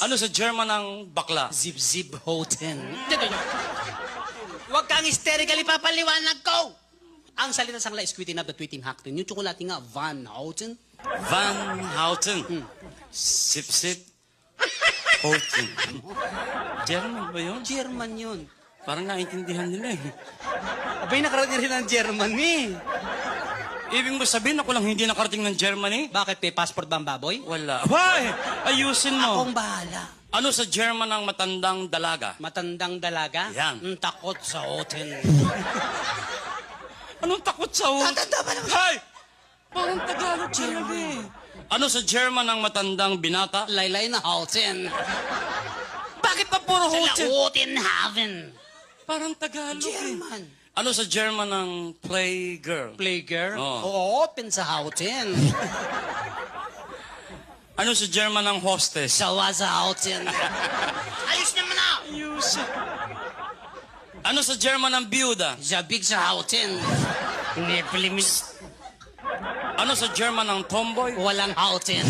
Ano sa German ng bakla? Zip-zip hoten. Huwag kang hysterically papaliwanag ko! Ang salita sa kanila is tweeting up the tweeting hackten. Yung tsokolate nga, Van Houten. Van Houten. Sip-sip. Houten. German ba yun? German yun. Parang naintindihan nila eh. Abay, nakarating rin ng Germany. Ibig mo sabihin ako lang hindi nakarating ng Germany? Bakit, may passport ba ang baboy? Wala. Why? Ayusin mo. Akong bahala. Ano sa German ang matandang dalaga? Matandang dalaga? Yan. Takot sa hoten. Anong takot sa ulo? Tatanda ba naman? Hay! Parang Tagalog talaga eh. Ano sa German ang matandang binata? Laylay na hoten. Bakit pa puro houten? Hoten haven. Parang Tagalog eh. German. Ano sa German ang playgirl? Playgirl? Oo. Open sa houten. Ano sa German ang hostess? Sawa sa houten. Ayos naman na! Ayusin. Ano sa German ang byuda? Zabig sa houten. Hindi, pilimis. Ano sa German ang tomboy? Walang houten.